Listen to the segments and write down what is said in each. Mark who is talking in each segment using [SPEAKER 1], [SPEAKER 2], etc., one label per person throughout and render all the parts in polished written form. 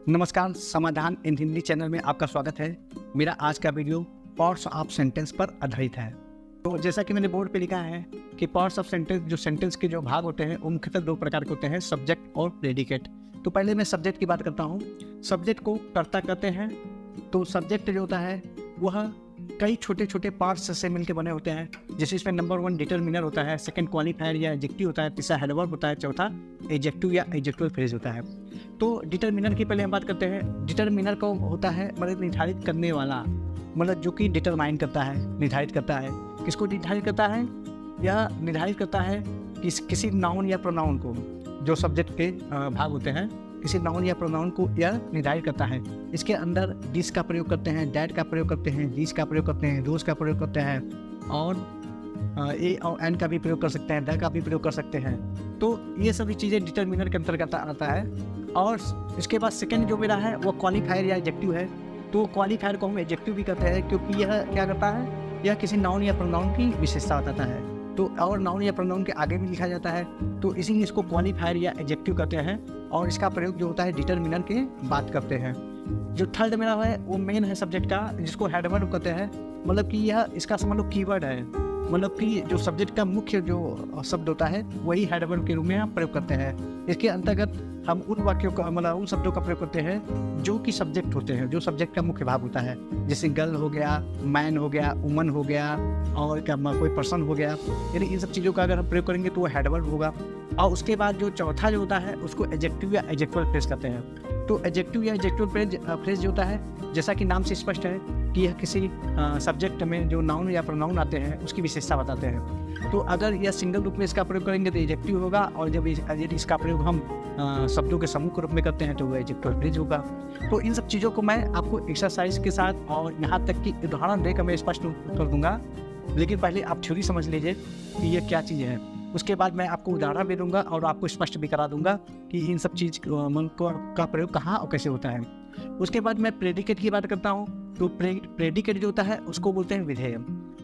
[SPEAKER 1] नमस्कार, समाधान इन हिंदी चैनल में आपका स्वागत है। मेरा आज का वीडियो पार्ट्स ऑफ सेंटेंस पर आधारित है। तो जैसा कि मैंने बोर्ड पे लिखा है कि पार्ट्स ऑफ सेंटेंस, जो सेंटेंस के जो भाग होते हैं वो मुख्यतः दो प्रकार के होते हैं, सब्जेक्ट और प्रेडिकेट। तो पहले मैं सब्जेक्ट की बात करता हूँ। सब्जेक्ट को कर्ता कहते हैं। तो सब्जेक्ट जो होता है वह कई छोटे छोटे पार्ट्स से मिलकर बने होते हैं। जैसे इसमें नंबर 1 डिटरमिनर होता है, सेकंड क्वालिफायर या एडजेक्टिव होता है, तीसरा हेडवर्ब होता है, चौथा एडजेक्टिव या एडजेक्टिव फ्रेज होता है। तो डिटरमिनर की पहले हम बात करते हैं। डिटरमिनर को होता है मतलब निर्धारित करने वाला, मतलब जो कि डिटरमाइन करता है, निर्धारित करता है। किसको निर्धारित करता है? यह निर्धारित करता है कि किसी नाउन या प्रोनाउन को, जो सब्जेक्ट के भाग होते हैं, किसी नाउन या प्रोनाउन को यह निर्धारित करता है। इसके अंदर दिस का प्रयोग करते हैं, डैट का प्रयोग करते हैं, दिस का प्रयोग करते हैं, दोस का प्रयोग करते हैं और ए और एन का भी प्रयोग कर सकते हैं, द का भी प्रयोग कर सकते हैं। तो ये सभी चीज़ें डिटरमिनर के अंतर्गत आता है। और इसके बाद सेकंड जो मेरा है वो क्वालिफायर या एडजेक्टिव है। तो क्वालिफायर को हम एडजेक्टिव भी कहते हैं, क्योंकि यह क्या करता है, यह किसी नाउन या प्रोनाउन की विशेषता बताता है। तो और नाउन या प्रोनाउन के आगे भी लिखा जाता है, तो इसीलिए इसको क्वालिफायर या एडजेक्टिव कहते हैं। और इसका प्रयोग जो होता है डिटरमिनर के बात करते हैं। जो थर्ड मेरा है वो मेन है सब्जेक्ट का, जिसको हेडवर्ड कहते हैं। मतलब कि यह इसका समझ लो कीवर्ड है, मतलब कि जो सब्जेक्ट का मुख्य जो शब्द होता है वही हेडवर्ड के रूप में हम प्रयोग करते हैं। इसके अंतर्गत हम उन वाक्यों का, मतलब उन शब्दों का प्रयोग करते हैं जो कि सब्जेक्ट होते हैं, जो सब्जेक्ट का मुख्य भाग होता है। जैसे गर्ल हो गया, मैन हो गया, वुमन हो गया और क्या कोई पर्सन हो गया। यानी इन सब चीज़ों का अगर हम प्रयोग करेंगे तो वो हेडवर्ड होगा। और उसके बाद जो चौथा जो होता है उसको एडजेक्टिव या एडजेक्टिवल फ्रेज कहते हैं। तो एडजेक्टिव या एडजेक्टिवल फ्रेज जो होता है, जैसा कि नाम से स्पष्ट है कि यह किसी सब्जेक्ट में जो नाउन या प्रोनाउन आते हैं उसकी विशेषता बताते हैं। तो अगर यह सिंगल रूप में इसका प्रयोग करेंगे तो एडजेक्टिव होगा, और जब यदि इसका प्रयोग हम शब्दों के समूह के रूप में करते हैं तो वो एडजेक्टिव फ्रेज होगा। तो इन सब चीज़ों को मैं आपको एक्सरसाइज के साथ और यहाँ तक कि उदाहरण देकर मैं स्पष्ट कर दूंगा। लेकिन पहले आप थ्योरी समझ लीजिए कि ये क्या चीज़ है। उसके बाद मैं आपको उदाहरण भी दूंगा और आपको स्पष्ट भी करा दूंगा कि इन सब चीज़ का प्रयोग कहाँ और कैसे होता है। उसके बाद मैं प्रेडिकेट की बात करता हूँ। तो प्रेडिकेट जो होता है उसको बोलते हैं विधेय।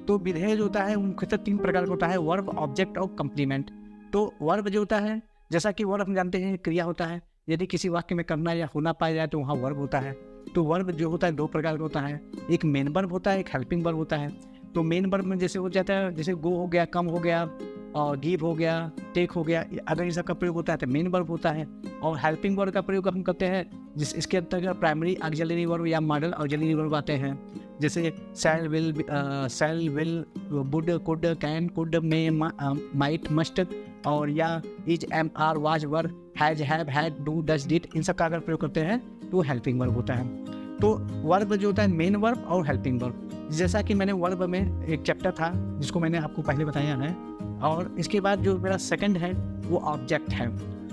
[SPEAKER 1] तो विधेय जो होता है मुख्यतः 3 प्रकार का होता है, वर्ब, ऑब्जेक्ट और कंप्लीमेंट। तो वर्ब जो होता है, जैसा कि वर्ब हम जानते हैं क्रिया होता है, यदि किसी वाक्य में करना या होना पाया जाए तो वहाँ वर्ब होता है। तो वर्ब जो होता है 2 प्रकार का होता है, एक मेन वर्ब होता है, एक हेल्पिंग वर्ब होता है। तो मेन वर्ब में जैसे हो जाता है, जैसे गो हो गया, कम हो गया और गिव हो गया, टेक हो गया, अगर इन सब का प्रयोग होता है तो मेन वर्ब होता है। और हेल्पिंग वर्ब का प्रयोग हम करते हैं इसके अंतर्गत प्राइमरी ऑक्सिलरी वर्ब या मॉडल ऑक्सिलरी वर्ब आते हैं। जैसे shall, will, would, could, can, could, may, might, must, और या is, am, are, was, were, has, have, had, do, does, did, इन सब का अगर प्रयोग करते हैं तो हेल्पिंग वर्ब होता है। तो वर्ब जो होता है मेन वर्ब और हेल्पिंग वर्ब। जैसा कि मैंने वर्ब में एक चैप्टर था जिसको मैंने आपको पहले बताया है। और इसके बाद जो मेरा सेकंड है वो ऑब्जेक्ट है।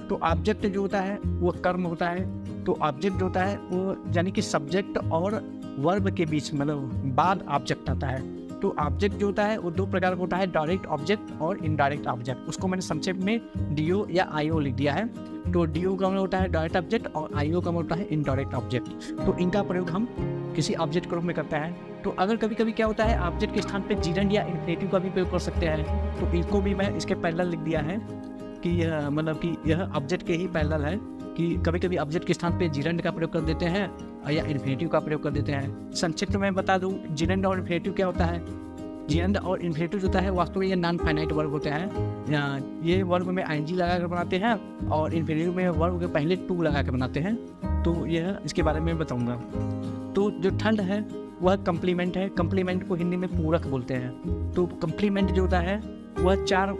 [SPEAKER 1] तो ऑब्जेक्ट जो होता है वो कर्म होता है। तो ऑब्जेक्ट जो होता है वो यानी कि सब्जेक्ट और वर्ब के बीच, मतलब बाद ऑब्जेक्ट आता है। तो ऑब्जेक्ट जो होता है वो 2 प्रकार का होता है, डायरेक्ट ऑब्जेक्ट और इनडायरेक्ट ऑब्जेक्ट। उसको मैंने संक्षेप में डीओ या आईओ लिख दिया है। तो डीओ का मतलब होता है डायरेक्ट ऑब्जेक्ट और आईओ का मतलब होता है इनडायरेक्ट ऑब्जेक्ट। तो इनका प्रयोग हम किसी ऑब्जेक्ट के रूप में करते हैं। तो अगर कभी कभी क्या होता है, ऑब्जेक्ट के स्थान पे जीरेंड या इन्फिनेटिव का भी प्रयोग कर सकते हैं। तो इनको भी मैं इसके पैरेलल लिख दिया है कि यह मतलब कि यह ऑब्जेक्ट के ही पैरेलल है कि कभी कभी ऑब्जेक्ट के स्थान पे जीरेंड का प्रयोग कर देते हैं या इन्फिनेटिव का प्रयोग कर देते हैं। संक्षिप्त में बता दूं, जीरेंड और इन्फिनेटिव क्या होता है। जीरेंड और इन्फिनेटिव जो होता है वास्तव में ये नॉन फाइनाइट वर्ब होते हैं। ये वर्ब में आईएनजी लगा कर बनाते हैं और इन्फिनेटिव में वर्ब के पहले टू लगा कर बनाते हैं। तो यह इसके बारे में बताऊँगा। तो जो थर्ड है वह कंप्लीमेंट है। कंप्लीमेंट को हिंदी में पूरक बोलते हैं। तो कंप्लीमेंट जो होता है वह 4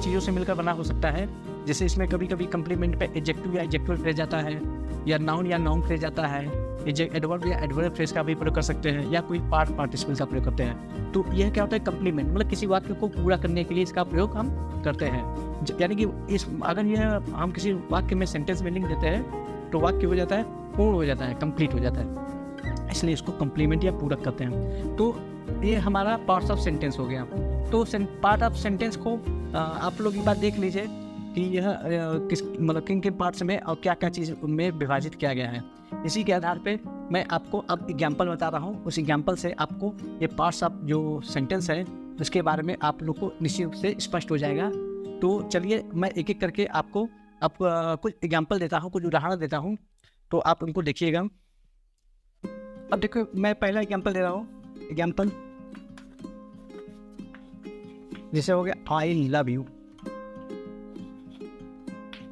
[SPEAKER 1] चीज़ों से मिलकर बना हो सकता है। जैसे इसमें कभी कभी कंप्लीमेंट पे एडजेक्टिव या एडजेक्टिवल फ्रेज आता है, या नाउन या नाउन फ्रेज आता है, एडवर्ब या एडवर्ब फ्रेज का भी प्रयोग कर सकते हैं, या कोई पार्टिसिपल का प्रयोग करते हैं। तो यह क्या होता है कंप्लीमेंट, मतलब किसी वाक्य को पूरा करने के लिए इसका प्रयोग हम करते हैं। यानी कि अगर यह हम किसी वाक्य में सेंटेंस में लिख देते हैं तो वाक्य हो जाता है, पूर्ण हो जाता है, कंप्लीट हो जाता है, इसलिए इसको कंप्लीमेंट या पूरक कहते हैं। तो ये हमारा पार्ट्स ऑफ सेंटेंस हो गया। तो पार्ट ऑफ सेंटेंस को आप लोग एक बात देख लीजिए कि यह किस मतलब किन किन पार्ट्स में और क्या क्या चीज़ उनमें विभाजित किया गया है। इसी के आधार पे मैं आपको अब एग्जाम्पल बता रहा हूँ। उस एग्जाम्पल से आपको ये पार्ट्स ऑफ जो सेंटेंस है उसके बारे में आप लोग को निश्चित रूप से स्पष्ट हो जाएगा। तो चलिए मैं एक एक करके आपको अब कुछ एग्जाम्पल देता हूँ, कुछ उदाहरण देता हूँ। तो आप उनको देखिएगा। अब देखो मैं पहला एग्जाम्पल दे रहा हूँ, एग्जाम्पल जैसे हो गया आई लव यू,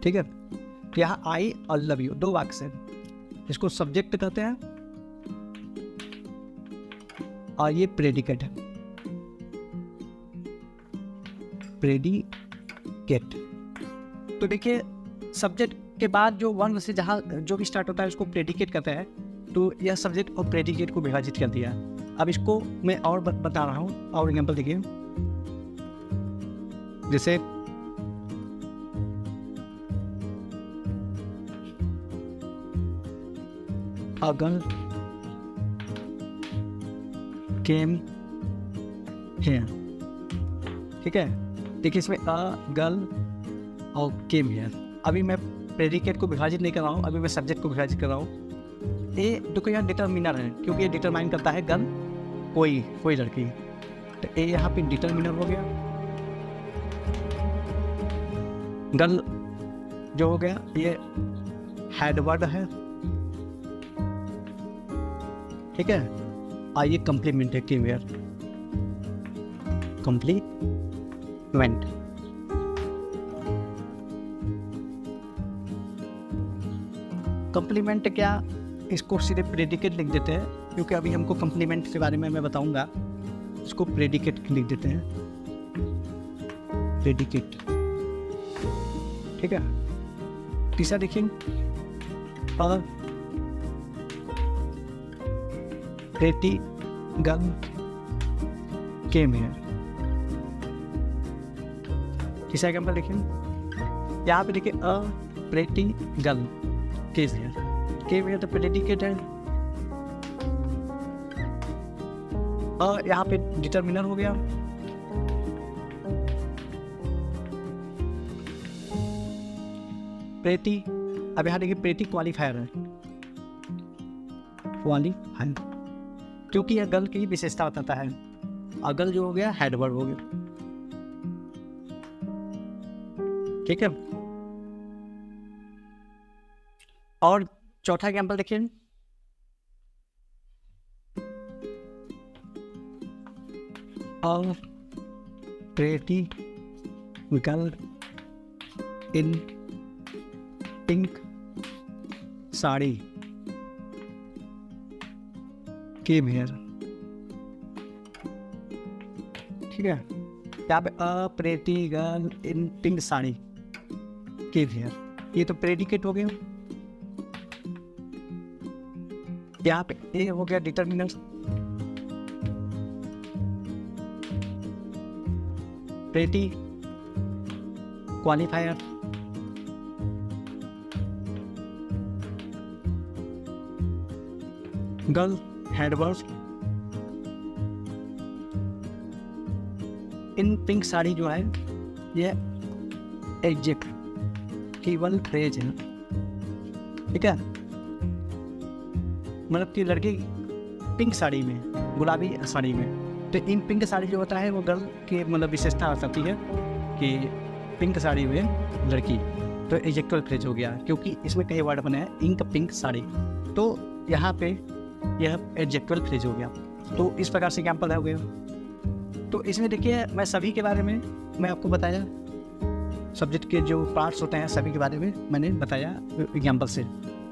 [SPEAKER 1] ठीक है। तो यहाँ आई और लव यू दो वाक्य है, इसको सब्जेक्ट कहते हैं और ये प्रेडिकेट है, प्रेडिकेट। तो देखिए सब्जेक्ट के बाद जो वर्ब से जहाँ जो भी स्टार्ट होता है उसको प्रेडिकेट कहते हैं। तो यह सब्जेक्ट और प्रेडिकेट को विभाजित कर दिया। अब इसको मैं और बता रहा हूँ, और एग्जाम्पल देखिए जैसे a girl came here, ठीक है। देखिए इसमें a girl और came here, अभी मैं प्रेडिकेट को विभाजित नहीं कर रहा हूँ, अभी मैं सब्जेक्ट को विभाजित कर रहा हूँ। ये देखो यहाँ डिटर्मिनर है, क्योंकि ये डिटरमाइन करता है गर्ल कोई लड़की, तो ये यहाँ पे डिटर्मिनर हो गया। गर्ल जो हो गया ये हेड वर्ड है, ठीक है। आइए कम्प्लीमेंटेटिव वेयर, कम्प्लीमेंट, कम्प्लीमेंट क्या, इसको सीधे प्रेडिकेट लिख देते हैं, क्योंकि अभी हमको कम्प्लीमेंट के बारे में मैं बताऊंगा। इसको प्रेडिकेट लिख देते हैं, प्रेडिकेट, ठीक है। तीसरा देखिए और प्रेटी गर्ल केम हियर, तीसरा एग्जाम्पल देखिए यहाँ पे देखिए a pretty girl came here तो प्रेडिकेट है। यहाँ पे डिटर्मिनर हो गया, प्रेटी। अब यहाँ देखिए प्रेटी क्वालिफायर है, क्वालिफायर, क्योंकि यह गर्ल की विशेषता बताता है। और गर्ल जो हो गया हेड वर्ड हो गया, ठीक है। और चौथा एग्जाम्पल देखिए और pretty girl in pink sari came here, ठीक है। यहाँ पे a pretty girl in pink sari came here, ये तो प्रेडिकेट हो गया। यहाँ पे ए हो गया determiner, pretty qualifier, girl headword, in pink sari जो है ये एडजेक्ट केवल फ्रेज है, ठीक है। मतलब कि लड़की पिंक साड़ी में, गुलाबी साड़ी में, तो इन पिंक साड़ी जो होता है वो गर्ल की मतलब विशेषता हो सकती है कि पिंक साड़ी में लड़की, तो एडजेक्टिव फ्रेज हो गया, क्योंकि इसमें कई वर्ड बने हैं इंक पिंक साड़ी, तो यहाँ पे यह एडजेक्टिव फ्रेज हो गया। तो इस प्रकार से एग्जाम्पल हो गया। तो इसमें देखिए मैं सभी के बारे में मैं आपको बताया, सब्जेक्ट के जो पार्ट्स होते हैं सभी के बारे में मैंने बताया एग्जाम्पल से।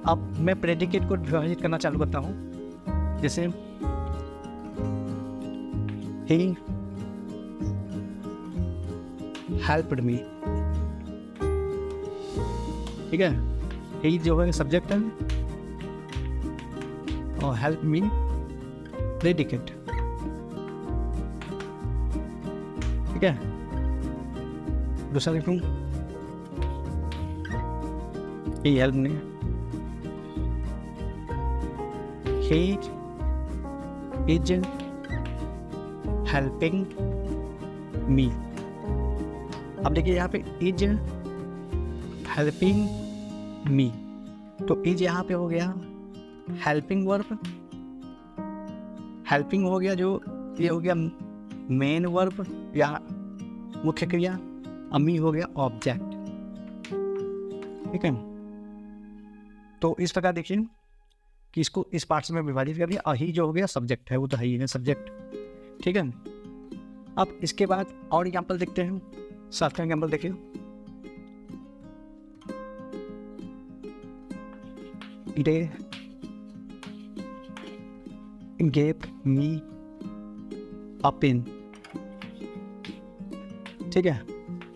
[SPEAKER 1] अब मैं प्रेडिकेट को विभाजित करना चालू करता हूँ। जैसे ही हेल्प्ड मी, ठीक है। ही जो है सब्जेक्ट है और हेल्प मी प्रेडिकेट, ठीक है। दूसरा लिखूं he help me, he is helping me। अब देखिए यहाँ पे is helping me, तो is यहाँ पे हो गया हेल्पिंग वर्ब, हेल्पिंग हो गया जो ये हो गया मेन वर्ब या मुख्य क्रिया, अमी हो गया ऑब्जेक्ट, ठीक है। तो इस प्रकार देखिए कि इसको इस पार्ट्स में विभाजित कर दिया। ही जो हो गया सब्जेक्ट है, वो तो ही है सब्जेक्ट, ठीक है। अब इसके बाद और एग्जाम्पल देखते हैं। 7वां एग्जाम्पल देखिए, दे gave me a pen, ठीक है।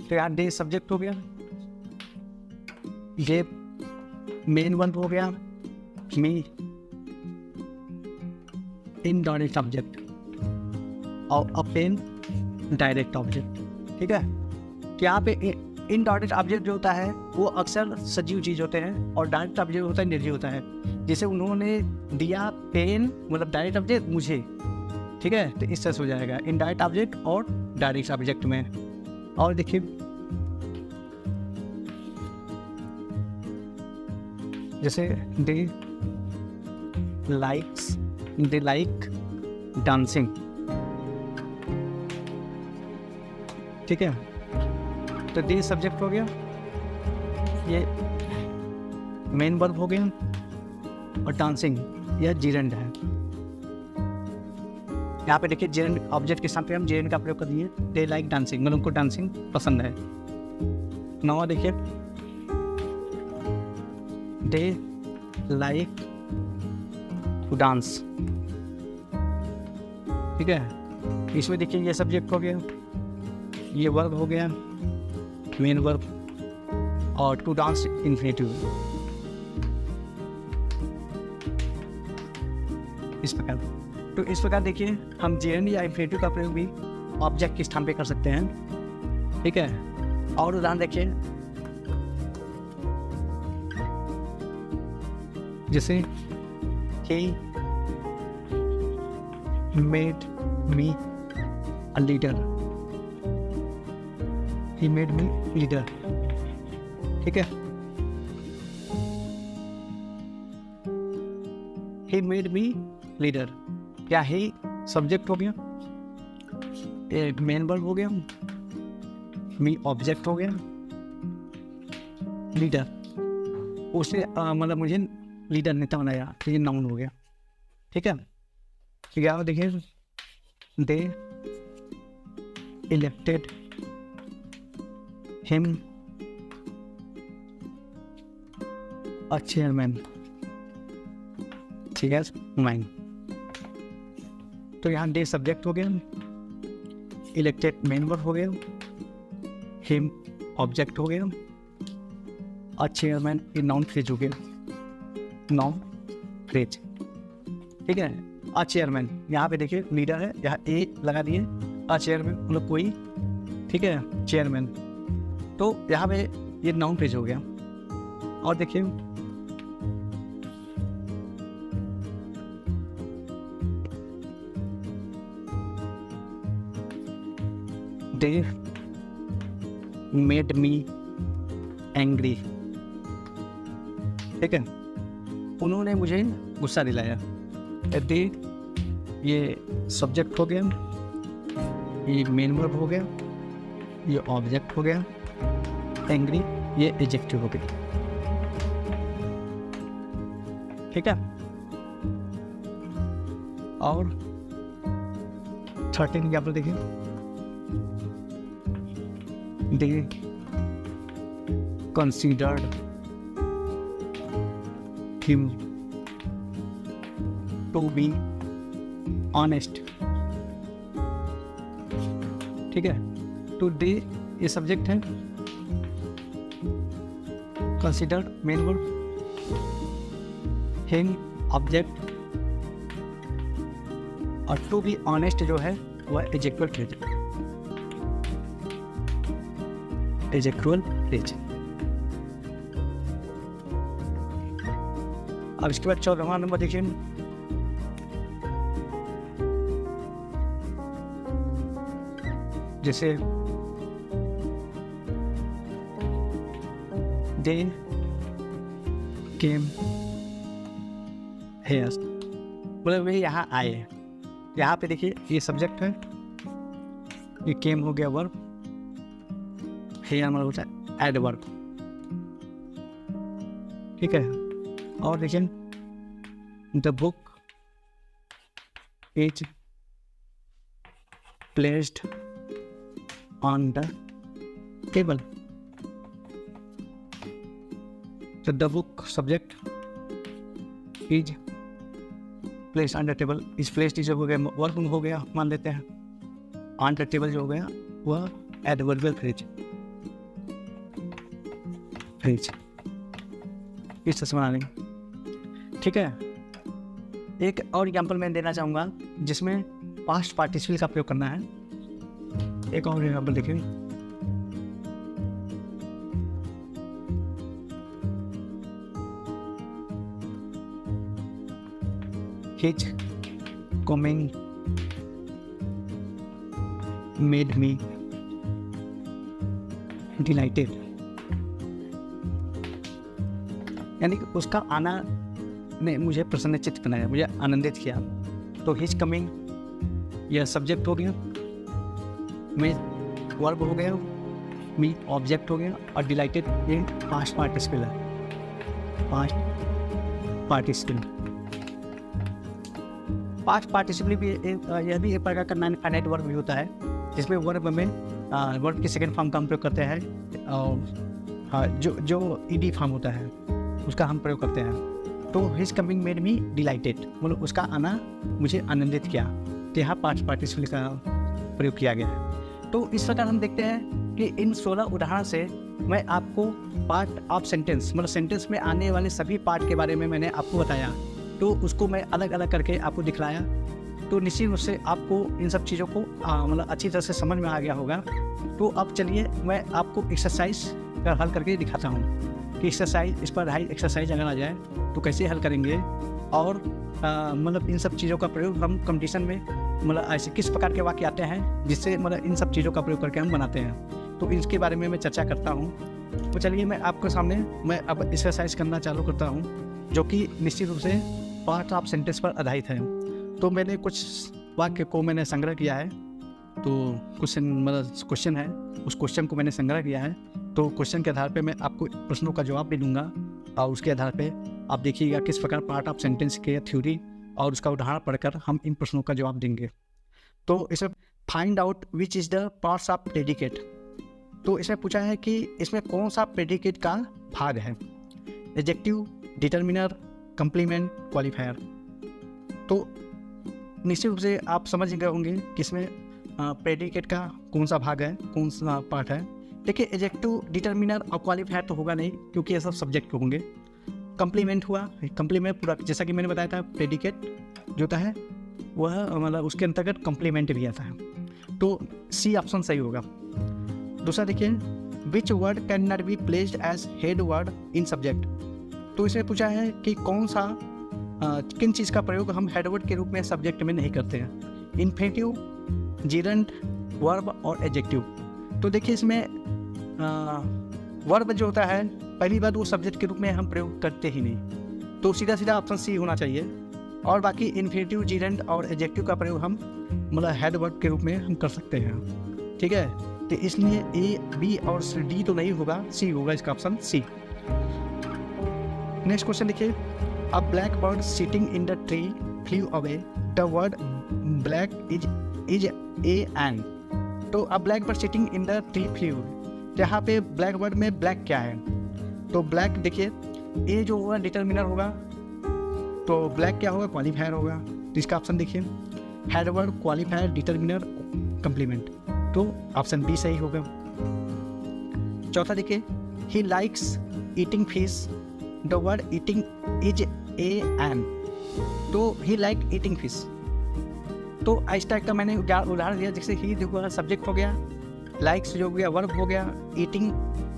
[SPEAKER 1] तो यार दे सब्जेक्ट हो गया, गेव मेन वर्ब हो गया, मी इनडायरेक्ट ऑब्जेक्ट और अ पेन डायरेक्ट ऑब्जेक्ट, ठीक है। तो यहाँ पे इनडायरेक्ट ऑब्जेक्ट जो होता है वो अक्सर सजीव चीज होते हैं और डायरेक्ट ऑब्जेक्ट होता है निर्जीव होता है। जैसे उन्होंने दिया पेन, मतलब डायरेक्ट ऑब्जेक्ट मुझे, ठीक है। तो इस तरह से हो जाएगा इनडायरेक्ट ऑब्जेक्ट और डायरेक्ट ऑब्जेक्ट में। और देखिए जैसे दे लाइक डांसिंग, ठीक है। तो दे सब्जेक्ट हो गया, ये मेन वर्ब हो गया और डांसिंग यह जीरेंड है। यहाँ पे देखिए जीरेंड ऑब्जेक्ट के साथ पे हम जीरेंड का प्रयोग कर दिए। दे लाइक डांसिंग, मतलब उनको डांसिंग पसंद है। नौ देखिए दे लाइक टू डांस, ठीक है। इसमें देखिए ये सब्जेक्ट हो गया, ये वर्ब हो गया मेन वर्ब और टू डांस इन्फिनेटिव। इस प्रकार, तो इस प्रकार देखिए हम जेएन या इन्फिनेटिव का प्रयोग भी ऑब्जेक्ट के स्थान पे कर सकते हैं, ठीक है। और उदाहरण देखिए जैसे he made me a leader, he made me leader, ठीक है। he made me leader, क्या ही सब्जेक्ट हो गया, मेन वर्ब हो गया, मी ऑब्जेक्ट हो गया, लीडर उसे मतलब मुझे लीडर नेता बनाया, तो ये नाउन हो गया, ठीक है। ठीक है, देखिए दे इलेक्टेड हिम अ चेयरमैन, ठीक है, माइन। तो यहाँ दे सब्जेक्ट हो गया, इलेक्टेड मेन वर्ब हो गया, हिम ऑब्जेक्ट हो गया, अ चेयरमैन ये नाउन फ्रेज हो गया, नाउन फ्रेज, ठीक है। अ चेयरमैन यहाँ पे देखिए लीडर है, यहाँ ए लगा दिए, अ चेयरमैन मतलब कोई, ठीक है, चेयरमैन। तो यहाँ पे ये नाउन फ्रेज हो गया। और देखिए they made me angry, ठीक है, उन्होंने मुझे गुस्सा दिलाया। दे ये सब्जेक्ट हो गया, ये मेन वर्ब हो गया, ये ऑब्जेक्ट हो गया, एंग्री ये एडजेक्टिव हो गया, ठीक है। और 13 क्या पर देखिए, they considered him to be honest, ठीक है। तो दे ये सब्जेक्ट है, considered main verb, him object और टू बी ऑनेस्ट जो है वह एडजेक्टिव फ्रेज है, एडजेक्टिव फ्रेज। अब इसके बाद 14वां नंबर देखिए, जैसे दे केम हेयर, मतलब वे यहाँ आए। यहाँ पे देखिए ये सब्जेक्ट है, ये केम हो गया वर्ब, हेयर मतलब होता है एडवर्ब, ठीक है। और देखिए the book is placed on the table. तो the book subject is placed on the table, is placed is हो गया वर्ब हो गया मान लेते हैं, ऑन द टेबल जो हो गया वह एडवर्बियल फ्रेज इस तरह से बना लेंगे। ठीक है, एक और एग्जाम्पल मैं देना चाहूँगा जिसमें पास्ट पार्टिसिपल का प्रयोग करना है। एक और एग्जाम्पल देखिए, his coming made me dilated, यानी कि उसका आना ने मुझे प्रसन्नचित्त बनाया, मुझे आनंदित किया। तो हिज कमिंग यह सब्जेक्ट हो गया, मैं वर्ब हो गया, मी ऑब्जेक्ट हो गया, और डिलाइटेड ये पास्ट पार्टिसिपल है। पास्ट पार्टिसिपल भी यह भी एक प्रकार का नॉन फाइनाइट वर्ब भी होता है, जिसमें वर्ब में वर्ब के सेकंड फॉर्म का हम प्रयोग करते हैं, और जो ईडी फॉर्म होता है उसका हम प्रयोग करते हैं। तो his coming made me dilated, मतलब उसका आना मुझे आनंदित किया। तो यहाँ पास्ट पार्टिसिपल का प्रयोग किया गया है। तो इस प्रकार हम देखते हैं कि इन 16 उदाहरण से मैं आपको पार्ट ऑफ सेंटेंस, मतलब सेंटेंस में आने वाले सभी पार्ट के बारे में मैंने आपको बताया। तो उसको मैं अलग अलग करके आपको दिखलाया। तो निश्चित रूप से आपको इन सब चीज़ों को मतलब अच्छी तरह से समझ में आ गया होगा। तो अब चलिए मैं आपको एक्सरसाइज का हल करके दिखाता हूँ कि एक्सरसाइज, इस पर हाई एक्सरसाइज अगर आ जाए तो कैसे हल करेंगे, और मतलब इन सब चीज़ों का प्रयोग हम कंपटीशन में मतलब ऐसे किस प्रकार के वाक्य आते हैं जिससे मतलब इन सब चीज़ों का प्रयोग करके हम बनाते हैं। तो इसके बारे में मैं चर्चा करता हूँ। तो चलिए मैं आपके सामने मैं अब एक्सरसाइज करना चालू करता हूँ, जो कि निश्चित रूप से पार्ट ऑफ सेंटेंस पर आधारित है। तो मैंने कुछ वाक्य को मैंने संग्रह किया है। तो क्वेश्चन है, उस क्वेश्चन को मैंने संग्रह किया है। तो क्वेश्चन के आधार पे मैं आपको प्रश्नों का जवाब भी दूंगा, और उसके आधार पे आप देखिएगा किस प्रकार पार्ट ऑफ सेंटेंस के थ्योरी और उसका उदाहरण पढ़कर हम इन प्रश्नों का जवाब देंगे। तो इसमें find out which is the parts of predicate. तो इसमें पूछा है कि इसमें कौन सा प्रेडिकेट का भाग है, एडजेक्टिव, डिटर्मिनर, कंप्लीमेंट, क्वालिफायर। तो निश्चित रूप से आप समझ गए होंगे कि इसमें प्रेडिकेट का कौन सा भाग है, कौन सा पार्ट है। देखिए एडजेक्टिव, डिटर्मिनर और क्वालिफायर तो होगा नहीं, क्योंकि ये सब सब्जेक्ट होंगे। कंप्लीमेंट हुआ, कंप्लीमेंट पूरा, जैसा कि मैंने बताया था प्रेडिकेट जो होता है वह मतलब उसके अंतर्गत कंप्लीमेंट भी आता है। तो सी ऑप्शन सही होगा। दूसरा देखिए, which word can not be placed as head word in subject. तो इसमें पूछा है कि कौन सा किन चीज़ का प्रयोग हम हेडवर्ड के रूप में सब्जेक्ट में नहीं करते हैं, इन्फिनेटिव, जिरंड, वर्ब और एडजेक्टिव। तो देखिए इसमें वर्ब जो होता है पहली बात वो सब्जेक्ट के रूप में हम प्रयोग करते ही नहीं, तो सीधा सीधा ऑप्शन सी होना चाहिए। और बाकी इन्फिनेटिव, जिरंड और एडजेक्टिव का प्रयोग हम मतलब हेडवर्ड के रूप में हम कर सकते हैं। ठीक है, तो इसलिए ए, बी और डी तो नहीं होगा, सी होगा इसका ऑप्शन सी। नेक्स्ट क्वेश्चन देखिए, a black bird sitting in the tree flew away, the word black is a an. तो a black bird sitting in the tree flew, यहाँ पे ब्लैक बर्ड में ब्लैक क्या है, तो ब्लैक देखिए ए जो होगा डिटर्मिनर होगा, तो ब्लैक क्या होगा, क्वालिफायर होगा। तो इसका ऑप्शन देखिए हेडवर्ड, क्वालिफायर, डिटर्मिनर, कंप्लीमेंट। तो ऑप्शन बी सही होगा। चौथा देखिए, he likes eating fish, the word eating is a an. तो ही लाइक ईटिंग फिश, तो इस टाइप का मैंने उदाहरण दिया, जैसे ही देखो सब्जेक्ट हो गया, लाइक्स जो हो गया वर्ब हो गया, ईटिंग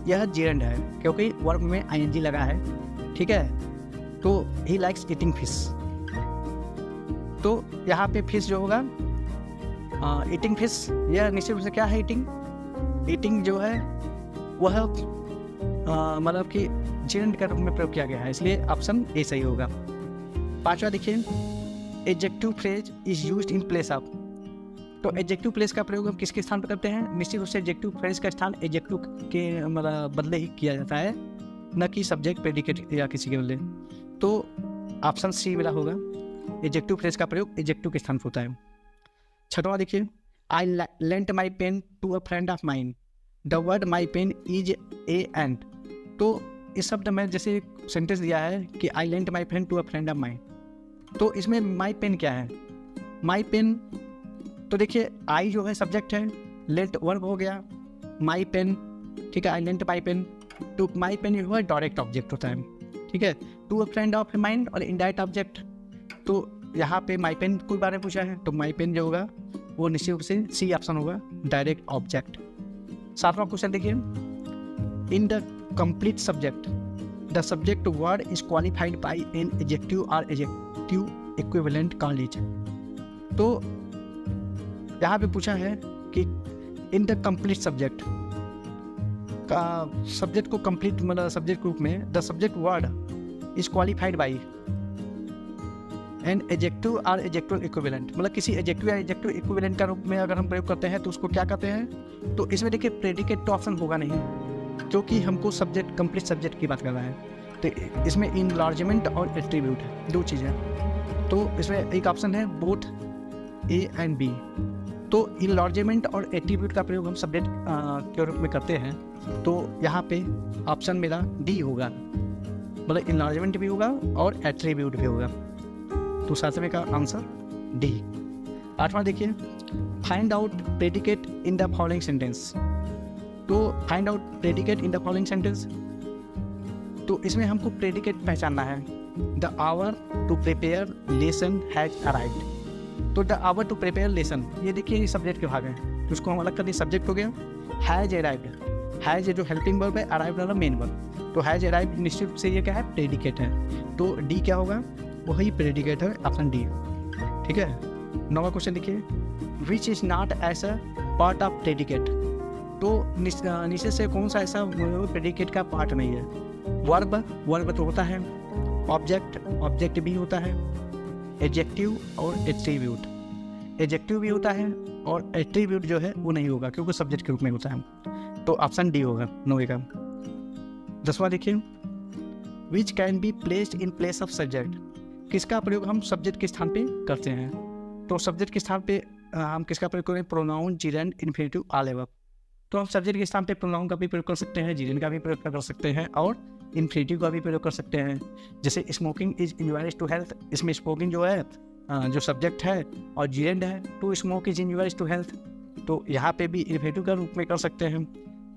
[SPEAKER 1] यह जेरेंड है क्योंकि वर्ब में आईएनजी लगा है। ठीक है, तो ही लाइक्स ईटिंग फिश। तो यहाँ पे फिश जो होगा ईटिंग फिश, यह निश्चित रूप से क्या है, ईटिंग जो है वह मतलब कि जेरेंड के रूप में प्रयोग किया गया है, इसलिए ऑप्शन ए सही होगा। पांचवा देखिए, adjective phrase is used in place of. तो एडजेक्टिव प्लेस का प्रयोग हम किसके स्थान पर करते हैं, निश्चित रूप से एडजेक्टिव फ्रेज का स्थान एडजेक्टिव के मतलब बदले ही किया जाता है, न कि सब्जेक्ट, प्रेडिकेट या किसी के बदले। तो ऑप्शन सी मेरा होगा। एडजेक्टिव फ्रेज का प्रयोग एडजेक्टिव के स्थान पर होता है। छठवां देखिए, I lent my pen to a friend of mine, the word my pen is a and. तो इस शब्द में जैसे सेंटेंस दिया है कि I lent my pen to a friend of mine, तो इसमें माई पेन क्या है? माई पेन, तो देखिए आई जो है सब्जेक्ट है, लेंट वर्ब हो गया, माई पेन, ठीक है, आई लेंट माई पेन, तो माई पेन जो है डायरेक्ट ऑब्जेक्ट होता है, ठीक है, to a friend of mind और इनडायरेक्ट ऑब्जेक्ट। तो यहाँ पे माई पेन के बारे में पूछा है, तो माई पेन जो होगा वो निश्चित रूप से सी ऑप्शन होगा, डायरेक्ट ऑब्जेक्ट। सातवां क्वेश्चन देखिए, in the complete subject the subject word is qualified by an adjective और एडजेक्टिव इक्विवेलेंट कॉल लीजिए। तो यहाँ पे पूछा है कि इन द कंप्लीट सब्जेक्ट का सब्जेक्ट को कंप्लीट मतलब सब्जेक्ट ग्रुप में the subject word is qualified by an adjective और एडजेक्टिव इक्विवेलेंट, मतलब किसी एडजेक्टिव या एडजेक्टिव इक्विवेलेंट का रूप में अगर हम प्रयोग करते हैं तो उसको क्या कहते हैं? तो इसमें देखिए प्रेडिकेट तो ऑप्शन होगा नहीं, क्योंकि हमको सब्जेक्ट कंप्लीट सब्जेक्ट की बात कर रहा है। तो इसमें इनलार्जमेंट और एट्रीब्यूट है, दो चीज़ें। तो इसमें एक ऑप्शन है बोथ ए एंड बी। तो इनलार्जमेंट और एट्रीब्यूट का प्रयोग हम सब्जेक्ट के रूप में करते हैं, तो यहाँ पे ऑप्शन मेरा डी होगा, मतलब इनलार्जमेंट भी होगा और एट्रीब्यूट भी होगा। तो सातवें का आंसर डी। आठवां देखिए, find out predicate in the following sentence. तो find out predicate in the following sentence, तो इसमें हमको प्रेडिकेट पहचानना है। The hour to prepare lesson has arrived. तो the hour to prepare lesson, ये देखिए ये सब्जेक्ट के भाग है, तो उसको हम अलग कर दिए, सब्जेक्ट हो गया। हैज अराइव्ड, हैज जो हेल्पिंग वर्ब है, अराइव्ड वाला मेन वर्ब, तो हैज अराइव्ड निश्चित रूप से ये क्या है? प्रेडिकेट है। तो डी क्या होगा? वही प्रेडिकेट है, ऑप्शन डी, ठीक है। नौवां क्वेश्चन देखिए, which is not as a part of predicate. तो नीचे से कौन सा ऐसा प्रेडिकेट का पार्ट नहीं है? वर्ब, वर्ब तो होता है, ऑब्जेक्ट, ऑब्जेक्ट भी होता है, एडजेक्टिव और एट्रीब्यूट, एडजेक्टिव भी होता है और एट्रीब्यूट जो है वो नहीं होगा क्योंकि सब्जेक्ट के रूप में होता है। तो ऑप्शन डी होगा नौवे का। 10वां देखिए, which can be placed in place of subject. किसका प्रयोग हम सब्जेक्ट के स्थान पे करते हैं? तो सब्जेक्ट के स्थान पे हम किसका प्रयोग करें? Pronoun, जीरेंड, infinitive, all above. तो हम सब्जेक्ट के स्थान पे प्रोनाउन का भी प्रयोग कर सकते हैं, जीरेंड का भी प्रयोग कर सकते हैं और इन्फिनेटिव का भी प्रयोग कर सकते हैं। जैसे smoking is injurious to health, इसमें स्मोकिंग जो है जो सब्जेक्ट है और जीरेंड है, to smoke is injurious to health, तो यहाँ पे भी इन्फिनेटिव का रूप में कर सकते हैं।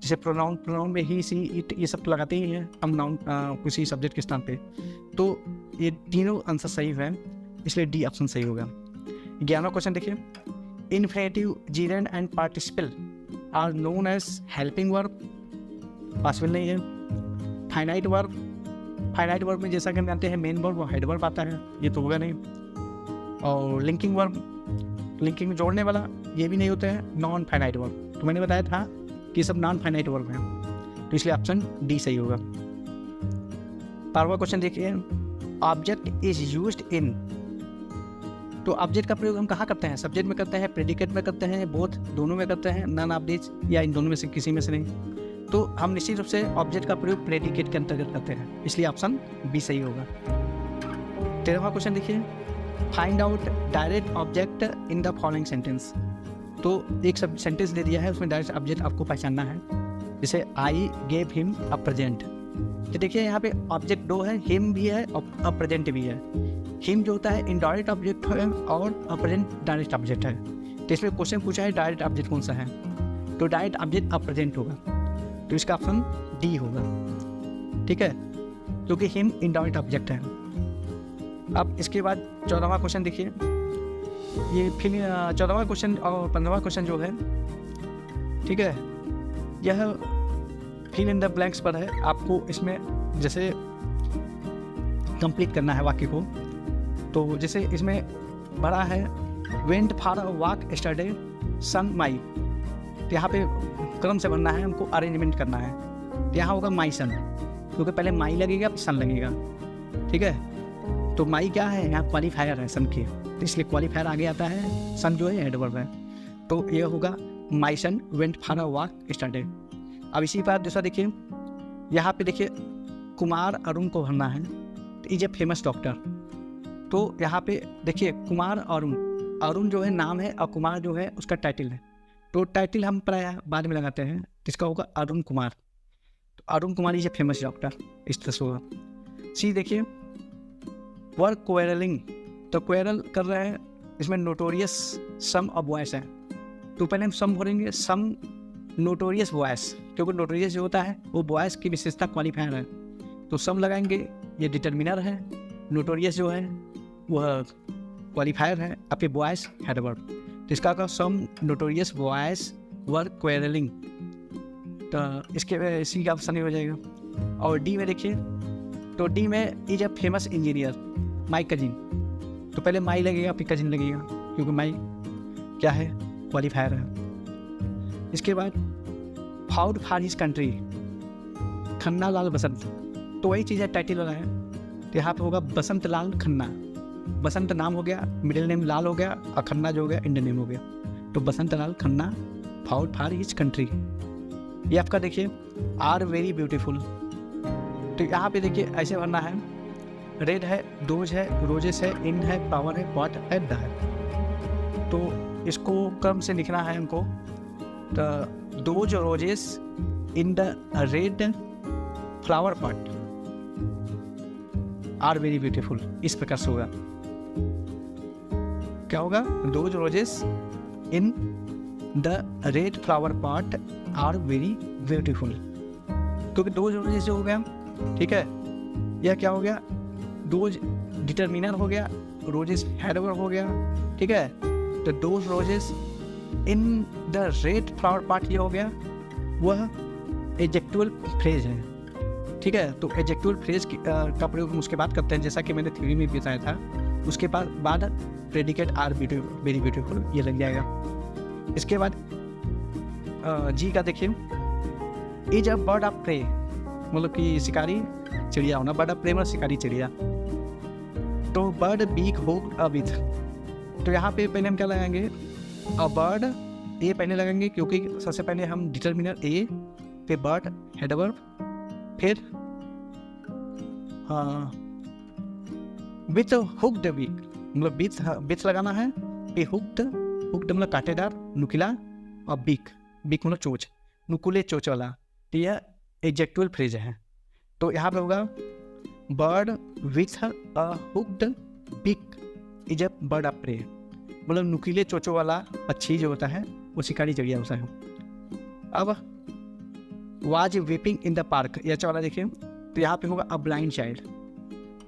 [SPEAKER 1] जैसे प्रोनाउन, प्रोनाउन में ही, सी, इट, ये सब लगाते ही हैं हम नाउन किसी सब्जेक्ट के स्थान पे। तो ये तीनों आंसर सही है, इसलिए डी ऑप्शन सही होगा। 11वां क्वेश्चन देखिए, infinitive, gerund and participle are known as helping verb, possible नहीं है। फाइनाइट वर्ब, फाइनाइट वर्ब में जैसा कि हम जानते हैं मेन वर्ब और हेड वर्ब आता है, ये तो होगा नहीं। और लिंकिंग वर्ब, लिंकिंग जोड़ने वाला, ये भी नहीं होता है। नॉन फाइनाइट वर्ब, तो मैंने बताया था कि सब नॉन फाइनाइट वर्ब हैं, तो इसलिए ऑप्शन डी सही होगा। 12वां क्वेश्चन देखिए, ऑब्जेक्ट इज यूज्ड इन। तो ऑब्जेक्ट का प्रयोग हम कहाँ करते हैं? सब्जेक्ट में करते हैं, प्रेडिकेट में करते हैं, बोथ, दोनों में करते हैं, नन ऑफ दिस, या इन दोनों में से किसी में से नहीं। तो हम निश्चित रूप से ऑब्जेक्ट का प्रयोग प्रेडिकेट के अंतर्गत करते हैं, इसलिए ऑप्शन बी सही होगा। 13वां क्वेश्चन देखिए, find out direct object in the following sentence. तो एक सब सेंटेंस दे दिया है, उसमें डायरेक्ट ऑब्जेक्ट आपको पहचानना है। जैसे I gave him a present, तो देखिए यहाँ पे ऑब्जेक्ट दो है, हिम भी है और अ प्रेजेंट भी है। हिम जो होता है इनडायरेक्ट ऑब्जेक्ट है और अ प्रेजेंट डायरेक्ट ऑब्जेक्ट है। तो इसमें क्वेश्चन पूछा है डायरेक्ट ऑब्जेक्ट कौन सा है, तो डायरेक्ट ऑब्जेक्ट अ प्रेजेंट होगा, तो इसका ऑप्शन डी होगा, ठीक है, क्योंकि हिम इनडायरेक्ट ऑब्जेक्ट है। अब इसके बाद 14वां क्वेश्चन देखिए, ये फिर 14वां क्वेश्चन और 15वां क्वेश्चन जो है, ठीक है, यह फिल इन द ब्लैंक्स पर है। आपको इसमें जैसे कंप्लीट करना है वाक्य को, तो जैसे इसमें भरा है went for a walk yesterday son my, तो यहाँ पे क्रम से बनना है, हमको अरेंजमेंट करना है। तो यहाँ होगा माई सन, क्योंकि पहले माई लगेगा फिर सन लगेगा, ठीक है। तो माई क्या है? यहाँ क्वालिफायर है सन की, तो इसलिए क्वालिफायर आगे आता है, सन जो है एडवर्ब है, तो ये होगा my son went for a walk yesterday. अब इसी बात दूसरा देखिए, यहाँ पे देखिए कुमार अरुण को भरना है, तो इज ए फेमस डॉक्टर। तो यहाँ पे देखिए कुमार अरुण, अरुण जो है नाम है और कुमार जो है उसका टाइटल है। तो टाइटल हम प्राय बाद में लगाते हैं, जिसका होगा अरुण कुमार। तो Arun Kumar is a famous doctor, इस तरह से होगा। सी देखिए वर क्वेरलिंग, तो क्वेरल कर रहे हैं, इसमें नोटोरियस सम ऑफ वॉइस है। तो पहले हम सम भरेंगे, सम नोटोरियस वॉइस, क्योंकि नोटोरियस जो होता है वो वॉइस की विशेषता क्वालिफायर है। तो सम लगाएंगे, ये डिटर्मिनर है, नोटोरियस जो है वह क्वालिफायर है, आपके वॉइस एडवर्ब। तो इसका का सम नोटोरियस वॉइस वर क्वेरलिंग, तो इसके सी का ऑप्शन ही हो जाएगा। और डी में देखिए, तो डी में is a famous engineer my cousin. तो पहले माई लगेगा फिर कजिन लगेगा, क्योंकि माई क्या है, क्वालिफायर है। इसके बाद फाउड फॉर हिज कंट्री, खन्ना लाल बसंत, तो वही चीज़ है टाइटल वाला है। तो यहाँ पे होगा बसंत लाल खन्ना, बसंत नाम हो गया, मिडिल नेम लाल हो गया, और खन्ना जो हो गया इंडियन नेम हो गया। तो बसंत लाल खन्ना फाउड फॉर हिज कंट्री। ये आपका देखिए आर वेरी ब्यूटीफुल। तो यहाँ पे देखिए ऐसे भरना है, रेड है, डोज है, रोजेस है, इन है, फ्लावर है, पॉट है, द है। तो इसको क्रम से लिखना है हमको। तो those roses in the red flower pot are very beautiful, इस प्रकार से होगा। क्या होगा, those roses in the red flower pot are very beautiful, क्योंकि डोज रोजेस जो हो गया, ठीक है। यह क्या हो गया, डोज डिटर्मिनर हो गया, रोजेस एडवर्ब हो गया, ठीक है। तो those roses in the red flower part ये हो गया, वह एडजेक्टिवल फ्रेज है, ठीक है। तो एडजेक्टिवल फ्रेज का प्रयोग हम उसके बाद करते हैं, जैसा कि मैंने थ्योरी में बताया था। उसके बाद प्रेडिकेट आर वेरी ब्यूटीफुल ये लग जाएगा। इसके बाद जी का देखिए, is a bird of prey, मतलब कि शिकारी चिड़िया होना, बर्ड ऑफ प्रे मतलब शिकारी चिड़िया। तो bird beak hook a with, तो यहाँ पे पहले हम क्या लगाएंगे, अ बर्ड, ए पहले लगाएंगे क्योंकि सबसे पहले हम डिटर्मिनर ए, फिर बर्ड एडवर्ब, फिर विथ हुक्ड बीक, मतलब विथ लगाना है, फिर हुक्ड मतलब कांटेदार, नुकीला, और बीक मतलब चोंच, नुकुले चोंच वाला। तो यह एडजेक्टिवल फ्रेज है। तो यहाँ पे होगा bird with a hooked beak is a bird of prey, मतलब नुकीले चोचों वाला पक्षी जो होता है वो शिकारी चिड़िया होता है। अब was weeping in the park, यह वाला देखिए, तो यहाँ पे होगा अ ब्लाइंड चाइल्ड,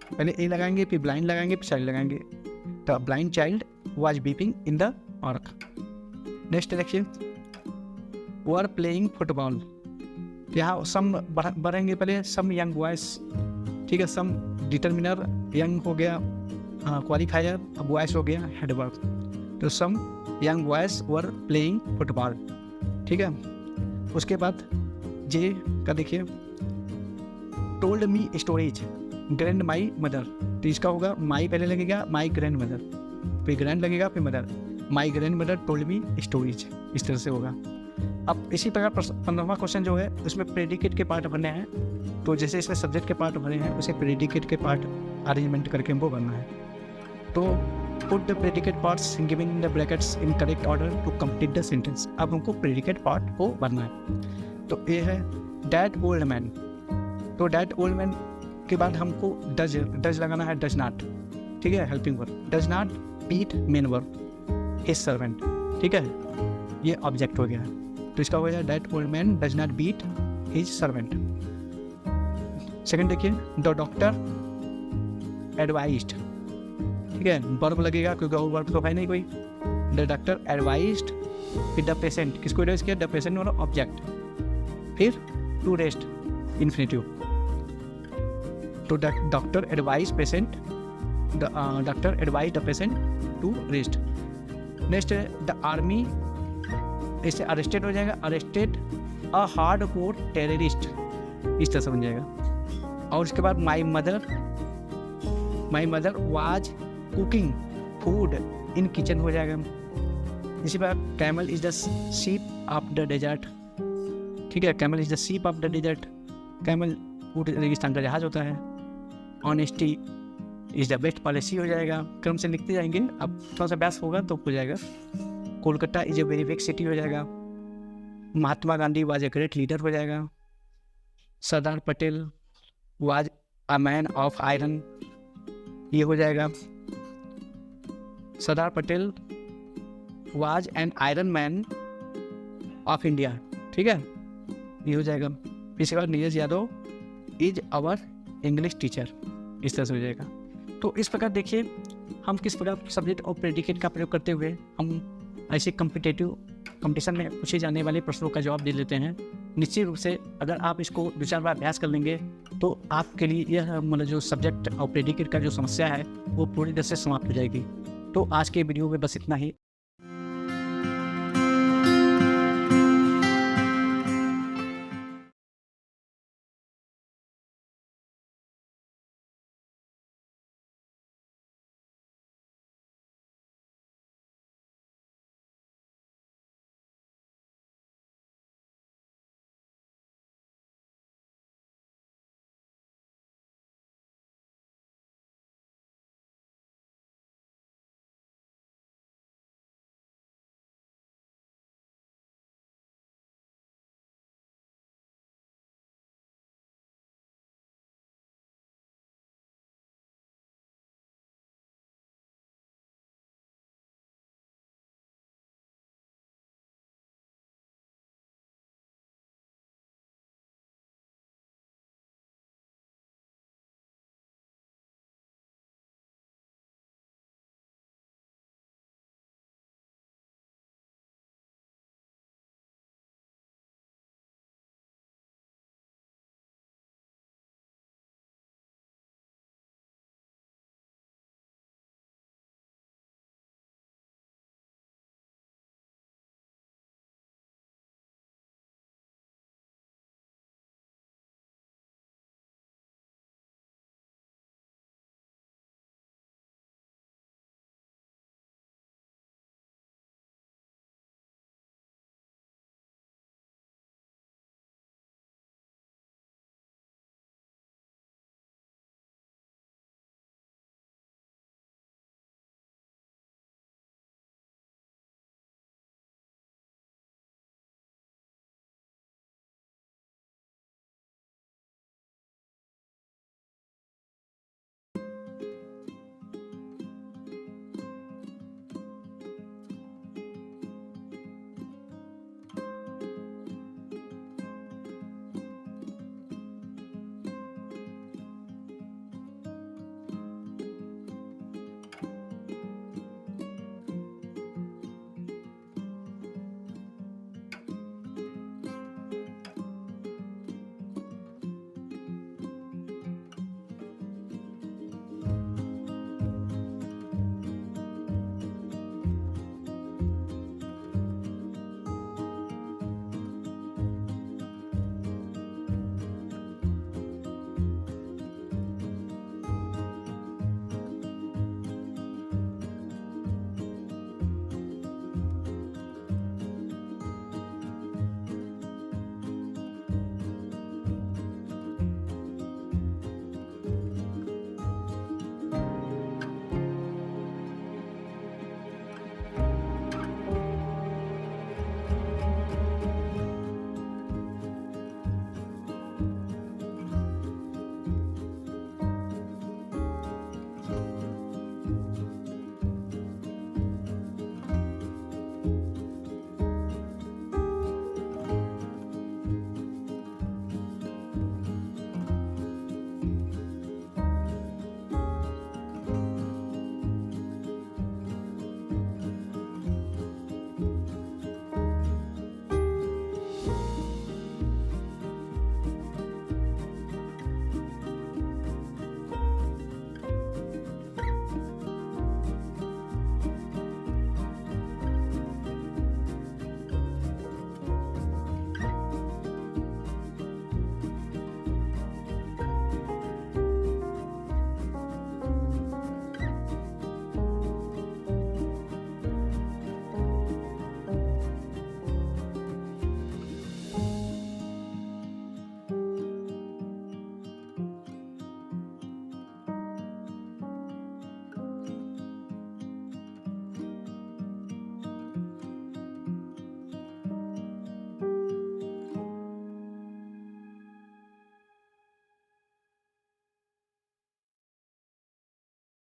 [SPEAKER 1] पहले ए लगाएंगे, फिर ब्लाइंड लगाएंगे, फिर चाइल्ड लगाएंगे। तो blind child was weeping in the park. Next देखिए, वर प्लेइंग फुटबॉल, यहाँ सम बढ़ेंगे, पहले सम यंग बॉयज, ठीक है, सम डिटर्मिनर, यंग हो गया क्वालिफायर, बॉयज हो गया एडवर्ब। तो some young boys were playing football, ठीक है। उसके बाद जे का देखिए, told me stories grand my mother, तो इसका होगा माई पहले लगेगा, माई ग्रैंड मदर, फिर ग्रैंड लगेगा, फिर mother, my grand mother told me stories, इस तरह से होगा। अब इसी प्रकार 15वां क्वेश्चन जो है उसमें प्रेडिकेट के पार्ट भरने हैं। तो जैसे इसमें सब्जेक्ट के पार्ट भरे हैं, उसे प्रेडिकेट के पार्ट अरेंजमेंट करके हमको भरना है। तो put the predicate parts giving the brackets in correct order to complete the sentence. अब हमको प्रेडिकेट पार्ट को भरना है। तो ये है डैट ओल्ड मैन, तो डैट ओल्ड मैन के बाद हमको डज लगाना है, डज नॉट, ठीक है, helping verb, does not beat main verb his servant, ठीक है, ये ऑब्जेक्ट हो गया। तो इसका हो गया that old man does not beat his servant. Second देखिए, द डॉक्टर एडवाइज्ड, ठीक है, वर्ब लगेगा क्योंकि और वर्ब तो है नहीं कोई। द डॉक्टर एडवाइज्ड, फिर द पेशेंट, किसको एडवाइज किया, द पेशेंट और ऑब्जेक्ट, फिर टू रेस्ट इन्फिनिटिव। तो doctor advise patient, doctor advise the patient to rest. Next the army, इससे अरेस्टेड हो जाएगा, arrested a hard core terrorist, इस तरह से बन जाएगा। और उसके बाद my mother was cooking food in kitchen हो जाएगा। इसी प्रकार camel is the sheep of the desert, ठीक है, camel is the sheep of the desert, camel ऊँट रेगिस्तान का जहाज होता है। Honesty is the best policy हो जाएगा। क्रम से लिखते जाएंगे, अब थोड़ा सा बहस होगा तो हो जाएगा। Kolkata is a very big city हो जाएगा। Mahatma Gandhi was a great leader हो जाएगा। Sardar Patel was a man of iron, ये हो जाएगा। Sardar Patel was an iron man of India, ठीक है, ये हो जाएगा। इसके बाद Neeraj Yadav is our English teacher, इस तरह से हो जाएगा। तो इस प्रकार देखिए हम किस प्रकार सब्जेक्ट और प्रेडिकेट का प्रयोग करते हुए हम ऐसे कंपटीशन में पूछे जाने वाले प्रश्नों का जवाब दे लेते हैं। निश्चित रूप से अगर आप इसको 2-4 बार अभ्यास कर लेंगे तो आपके लिए यह मतलब जो सब्जेक्ट और प्रेडिकेट का जो समस्या है वो पूरी तरह से समाप्त हो जाएगी। तो आज के वीडियो में बस इतना ही।